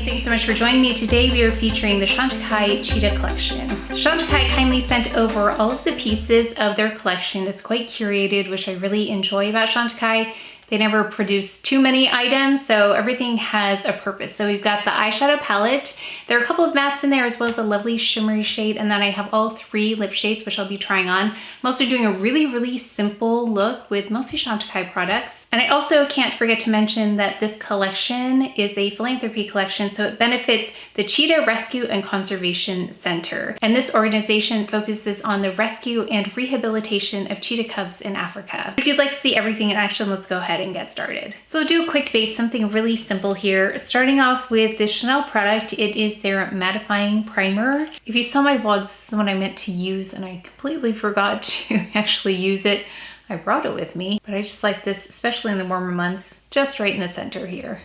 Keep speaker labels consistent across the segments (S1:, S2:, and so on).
S1: thanks so much for joining me. Today we are featuring the Chantecaille Cheetah collection. Chantecaille kindly sent over all of the pieces of their collection. It's quite curated, which I really enjoy about Chantecaille. They never produce too many items, so everything has a purpose. So we've got the eyeshadow palette. There are a couple of mattes in there as well as a lovely shimmery shade, and then I have all 3 lip shades, which I'll be trying on. I'm also doing a really simple look with mostly Chantecaille products. And I also can't forget to mention that this collection is a philanthropy collection, so it benefits the Cheetah Rescue and Conservation Center. And this organization focuses on the rescue and rehabilitation of cheetah cubs in Africa. If you'd like to see everything in action, let's go ahead and get started. So I'll do a quick base, something really simple here. Starting off with the Chanel product, it is their Mattifying primer. If you saw my vlog, this is what I meant to use and I completely forgot to actually use it. I brought it with me, but I just like this, especially in the warmer months, just right in the center here.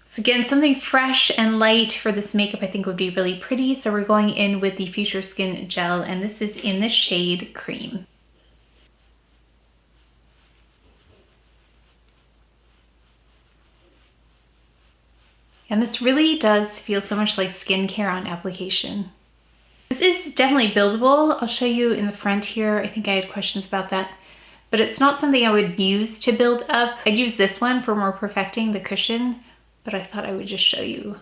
S1: So again, something fresh and light for this makeup I think would be really pretty. So we're going in with the Future Skin Gel, and this is in the shade Creme. And this really does feel so much like skincare on application. This is definitely buildable. I'll show you in the front here. I think I had questions about that, but it's not something I would use to build up. I'd use this one for more perfecting the cushion, but I thought I would just show you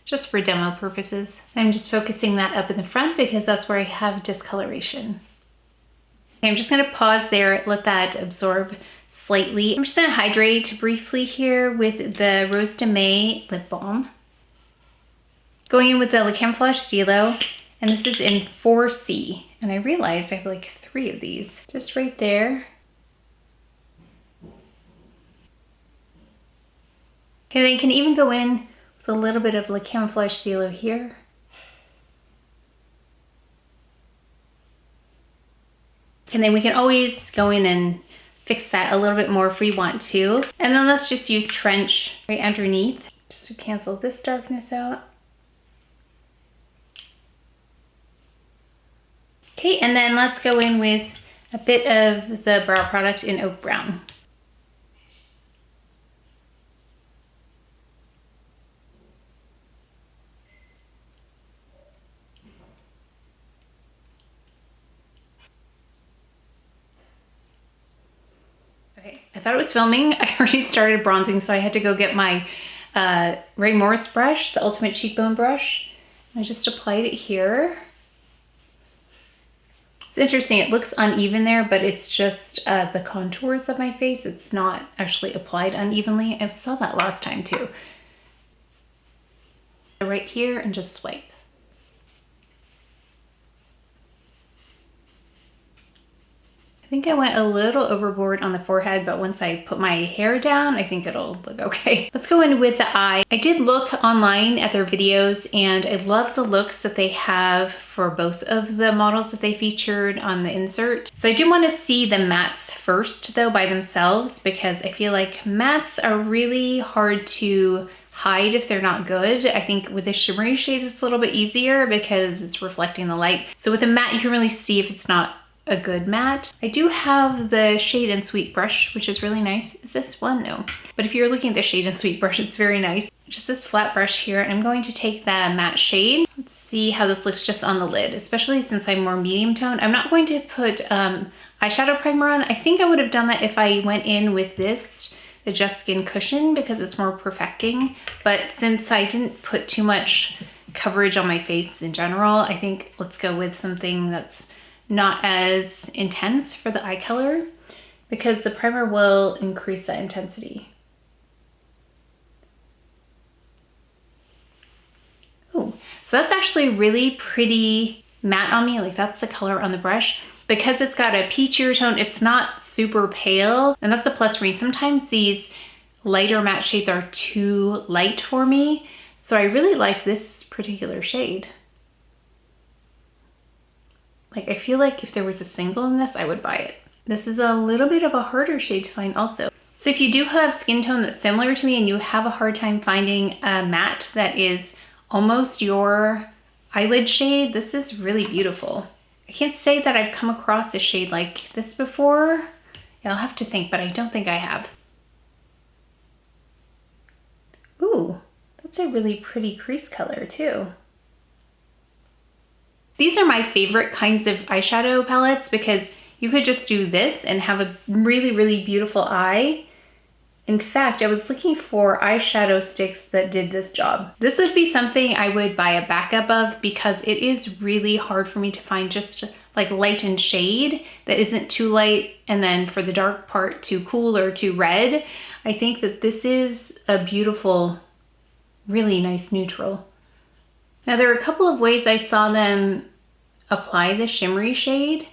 S1: just for demo purposes. I'm just focusing that up in the front because that's where I have discoloration. Okay, I'm just gonna pause there, let that absorb slightly. I'm just gonna hydrate briefly here with the Rose de Mai Lip Balm. Going in with the Camoflauge Stylo, and this is in 4C. And I realized I have like 3 of these, just right there. Okay, then you can even go in with a little bit of the Camoflauge Stylo here. And then we can always go in and fix that a little bit more if we want to. And then let's just use Trench right underneath just to cancel this darkness out. Okay, and then let's go in with a bit of the brow product in Oak Brown. I thought it was filming. I already started bronzing, so I had to go get my Ray Morris brush, the Ultimate Cheekbone brush. I just applied it here. It's interesting, it looks uneven there, but it's just the contours of my face. It's not actually applied unevenly. I saw that last time too. So right here and just swipe. I think I went a little overboard on the forehead, but once I put my hair down, I think it'll look okay. Let's go in with the eye. I did look online at their videos and I love the looks that they have for both of the models that they featured on the insert. So I do want to see the mattes first though by themselves, because I feel like mattes are really hard to hide if they're not good. I think with the shimmery shade it's a little bit easier because it's reflecting the light. So with a matte you can really see if it's not a good matte. I do have the Shade and Sweet brush, which is really nice. Is this one? No. But if you're looking at the Shade and Sweet brush, it's very nice. Just this flat brush here. I'm going to take the matte shade. Let's see how this looks just on the lid, especially since I'm more medium tone. I'm not going to put eyeshadow primer on. I think I would have done that if I went in with this, the Just Skin cushion, because it's more perfecting. But since I didn't put too much coverage on my face in general, I think let's go with something that's not as intense for the eye color, because the primer will increase that intensity. Oh, so that's actually really pretty matte on me. Like that's the color on the brush. Because it's got a peachier tone, it's not super pale, and that's a plus for me. Sometimes these lighter matte shades are too light for me, so I really like this particular shade. Like I feel like if there was a single in this, I would buy it. This is a little bit of a harder shade to find also. So if you do have skin tone that's similar to me and you have a hard time finding a matte that is almost your eyelid shade, this is really beautiful. I can't say that I've come across a shade like this before. Yeah, I'll have to think, but I don't think I have. Ooh, That's a really pretty crease color too. These are my favorite kinds of eyeshadow palettes because you could just do this and have a really, really beautiful eye. In fact, I was looking for eyeshadow sticks that did this job. This would be something I would buy a backup of because it is really hard for me to find just like light and shade that isn't too light and then for the dark part too cool or too red. I think that this is a beautiful, really nice neutral. Now there are a couple of ways I saw them apply the shimmery shade.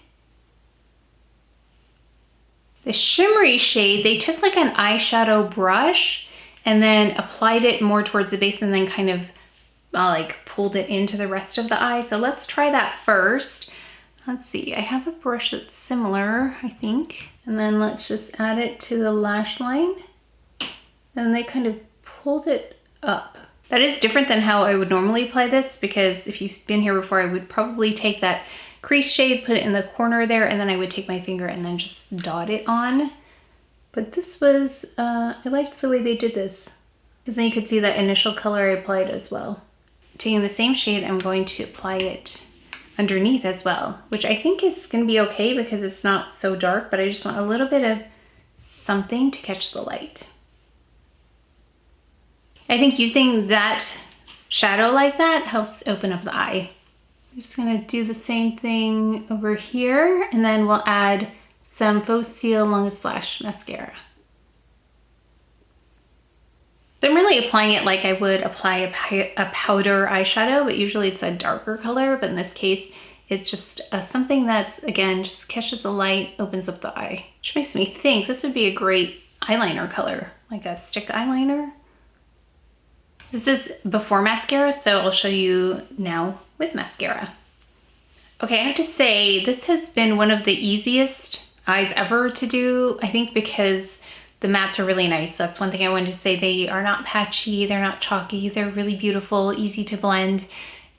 S1: The shimmery shade, they took like an eyeshadow brush and then applied it more towards the base and then kind of like pulled it into the rest of the eye. So let's try that first. Let's see, I have a brush that's similar, I think. And then let's just add it to the lash line. And they kind of pulled it up. That is different than how I would normally apply this because if you've been here before, I would probably take that crease shade, put it in the corner there, and then I would take my finger and then just dot it on. But this was, I liked the way they did this because then you could see that initial color I applied as well. Taking the same shade, I'm going to apply it underneath as well, which I think is going to be okay because it's not so dark, but I just want a little bit of something to catch the light. I think using that shadow like that helps open up the eye. I'm just gonna do the same thing over here and then we'll add some Faux Cils Longest Lash mascara. So I'm really applying it like I would apply a powder eyeshadow, but usually it's a darker color, but in this case, it's just something that's, again, just catches the light, opens up the eye, which makes me think this would be a great eyeliner color, like a stick eyeliner. This is before mascara, so I'll show you now with mascara. Okay, I have to say, this has been one of the easiest eyes ever to do, I think because the mattes are really nice. That's one thing I wanted to say. They are not patchy, they're not chalky, they're really beautiful, easy to blend.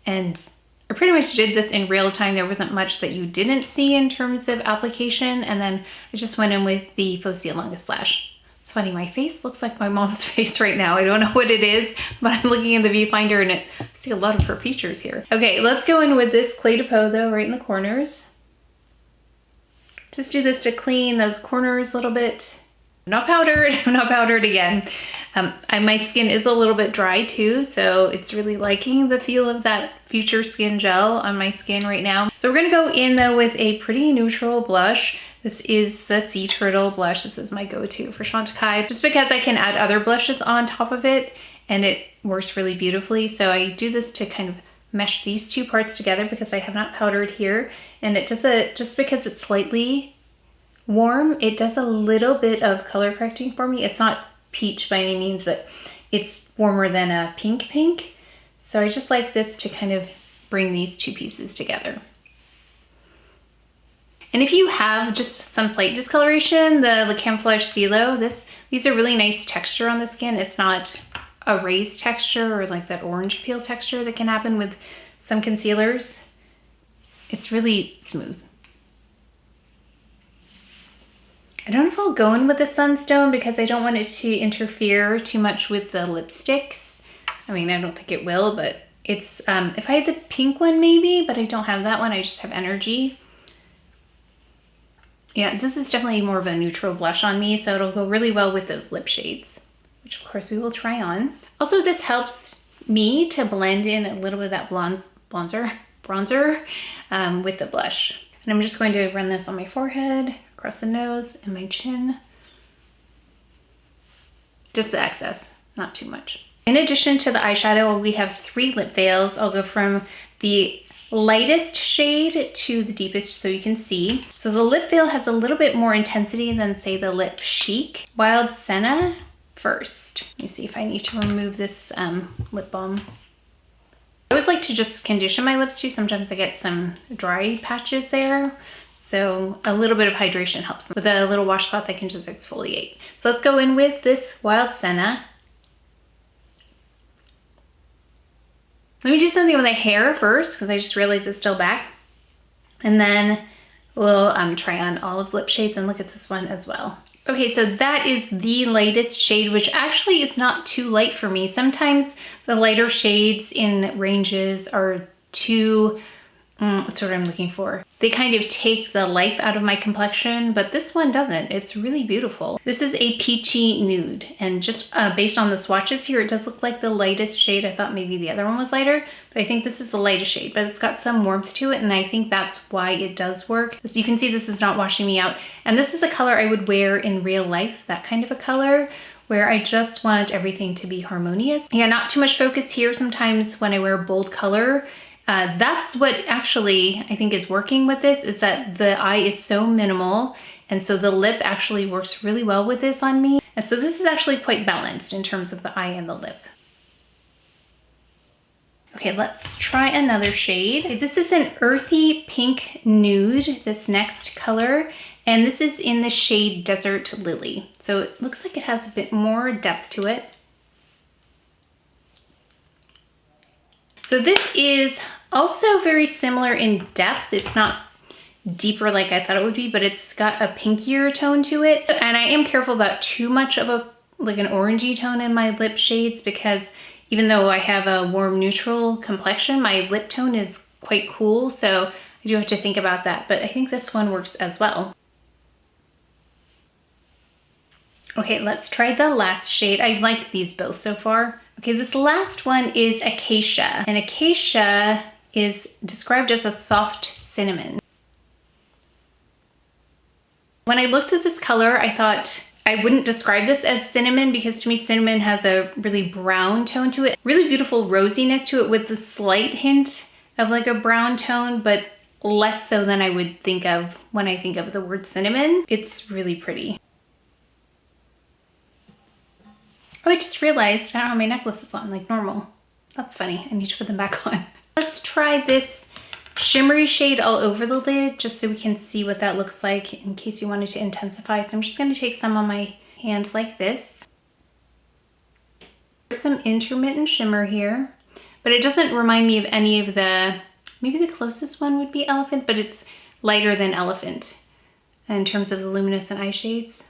S1: And I pretty much did this in real time. There wasn't much that you didn't see in terms of application. And then I just went in with the Faux Cils Longest Lash. It's funny, my face looks like my mom's face right now. I don't know what it is, but I'm looking in the viewfinder and I see a lot of her features here. Okay, let's go in with this Clé de Peau though, right in the corners. Just do this to clean those corners a little bit. I'm not powdered again. My skin is a little bit dry too, so it's really liking the feel of that Future Skin Gel on my skin right now. So we're gonna go in though with a pretty neutral blush. This is the Sea Turtle blush. This is my go-to for Chantecaille, just because I can add other blushes on top of it and it works really beautifully. So I do this to kind of mesh these two parts together because I have not powdered here. And it does just because it's slightly warm, it does a little bit of color correcting for me. It's not peach by any means, but it's warmer than a pink. So I just like this to kind of bring these two pieces together. And if you have just some slight discoloration, the Camoflauge Stylo, these are really nice texture on the skin. It's not a raised texture or like that orange peel texture that can happen with some concealers. It's really smooth. I don't know if I'll go in with the Sunstone because I don't want it to interfere too much with the lipsticks. I mean, I don't think it will, but it's, if I had the pink one maybe, but I don't have that one, I just have Energy. Yeah, this is definitely more of a neutral blush on me, so it'll go really well with those lip shades, which of course we will try on. Also, this helps me to blend in a little bit of that bronzer with the blush. And I'm just going to run this on my forehead, across the nose, and my chin. Just the excess, not too much. In addition to the eyeshadow, we have 3 lip veils. I'll go from the lightest shade to the deepest so you can see. So the lip veil has a little bit more intensity than say the Lip Chic. Wild Senna first. Let me see if I need to remove this lip balm. I always like to just condition my lips too. Sometimes I get some dry patches there. So a little bit of hydration helps. With a little washcloth, I can just exfoliate. So let's go in with this Wild Senna. Let me do something with my hair first because I just realized it's still back. And then we'll try on all of the lip shades and look at this one as well. Okay, so that is the lightest shade, which actually is not too light for me. Sometimes the lighter shades in ranges are too, what's what I'm looking for? They kind of take the life out of my complexion, but this one doesn't. It's really beautiful. This is a peachy nude, and just based on the swatches here, it does look like the lightest shade. I thought maybe the other one was lighter, but I think this is the lightest shade, but it's got some warmth to it, and I think that's why it does work. As you can see, this is not washing me out, and this is a color I would wear in real life, that kind of a color, where I just want everything to be harmonious. Yeah, not too much focus here. Sometimes when I wear bold color, that's what actually I think is working with this, is that the eye is so minimal, and so the lip actually works really well with this on me. And so this is actually quite balanced in terms of the eye and the lip. Okay, let's try another shade. This is an earthy pink nude, this next color, and this is in the shade Desert Lily. So it looks like it has a bit more depth to it. So this is also very similar in depth. It's not deeper like I thought it would be, but it's got a pinkier tone to it. And I am careful about too much of an orangey tone in my lip shades, because even though I have a warm neutral complexion, my lip tone is quite cool. So I do have to think about that, but I think this one works as well. Okay, let's try the last shade. I like these both so far. Okay, this last one is Acacia, and Acacia is described as a soft cinnamon. When I looked at this color, I thought I wouldn't describe this as cinnamon, because to me cinnamon has a really brown tone to it. Really beautiful rosiness to it with the slight hint of like a brown tone, but less so than I would think of when I think of the word cinnamon. It's really pretty. Oh, I just realized I don't have my necklaces on like normal. That's funny. I need to put them back on. Let's try this shimmery shade all over the lid, just so we can see what that looks like in case you wanted to intensify. So I'm just going to take some on my hand like this. There's some intermittent shimmer here, but it doesn't remind me of any of the, maybe the closest one would be Elephant, but it's lighter than Elephant in terms of the luminescent eye shades.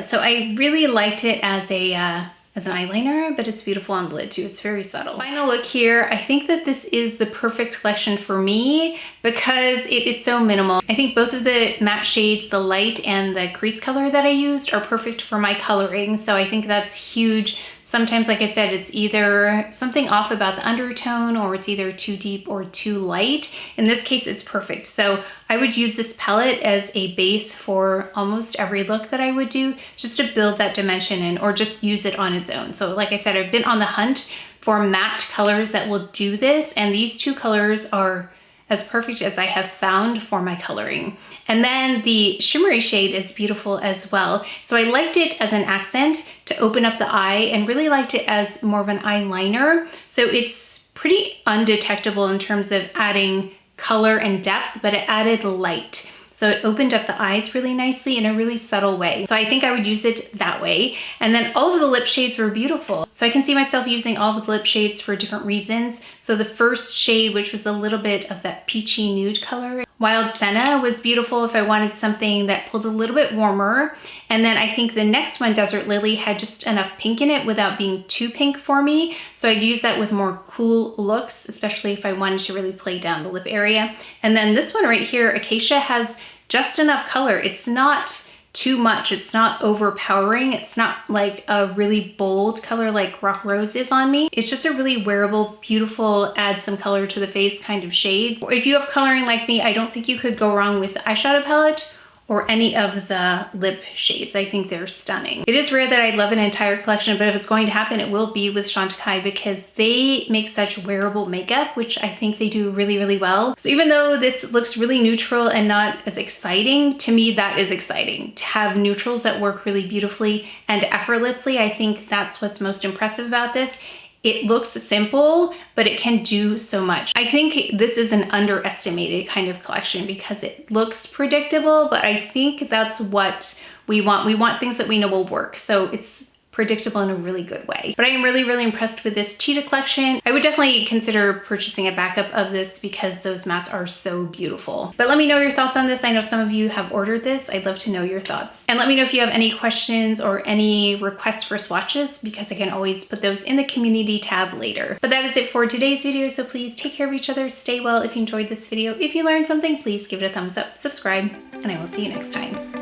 S1: So I really liked it as an eyeliner, but it's beautiful on the lid too. It's very subtle. Final look here. I think that this is the perfect collection for me because it is so minimal. I think both of the matte shades, the light and the crease color that I used, are perfect for my coloring. So I think that's huge. Sometimes, like I said, it's either something off about the undertone, or it's either too deep or too light. In this case, it's perfect. So I would use this palette as a base for almost every look that I would do, just to build that dimension in, or just use it on its own. So like I said, I've been on the hunt for matte colors that will do this, and these two colors are as perfect as I have found for my coloring. And then the shimmery shade is beautiful as well. So I liked it as an accent to open up the eye, and really liked it as more of an eyeliner. So it's pretty undetectable in terms of adding color and depth, but it added light. So it opened up the eyes really nicely in a really subtle way. So I think I would use it that way. And then all of the lip shades were beautiful. So I can see myself using all of the lip shades for different reasons. So the first shade, which was a little bit of that peachy nude color, Wild Senna, was beautiful if I wanted something that pulled a little bit warmer. And then I think the next one, Desert Lily, had just enough pink in it without being too pink for me. So I'd use that with more cool looks, especially if I wanted to really play down the lip area. And then this one right here, Acacia, has just enough color. It's not too much. It's not overpowering. It's not like a really bold color like Rock Rose is on me. It's just a really wearable, beautiful, add some color to the face kind of shades. If you have coloring like me, I don't think you could go wrong with the eyeshadow palette or any of the lip shades. I think they're stunning. It is rare that I love an entire collection, but if it's going to happen, it will be with Chantecaille, because they make such wearable makeup, which I think they do really, really well. So even though this looks really neutral and not as exciting, to me that is exciting. To have neutrals that work really beautifully and effortlessly, I think that's what's most impressive about this. It looks simple, but it can do so much. I think this is an underestimated kind of collection because it looks predictable, but I think that's what we want. We want things that we know will work. So it's predictable in a really good way. But I am really, really impressed with this Cheetah collection. I would definitely consider purchasing a backup of this because those mattes are so beautiful. But let me know your thoughts on this. I know some of you have ordered this. I'd love to know your thoughts. And let me know if you have any questions or any requests for swatches, because I can always put those in the community tab later. But that is it for today's video, so please take care of each other, stay well. If you enjoyed this video, if you learned something, please give it a thumbs up, subscribe, and I will see you next time.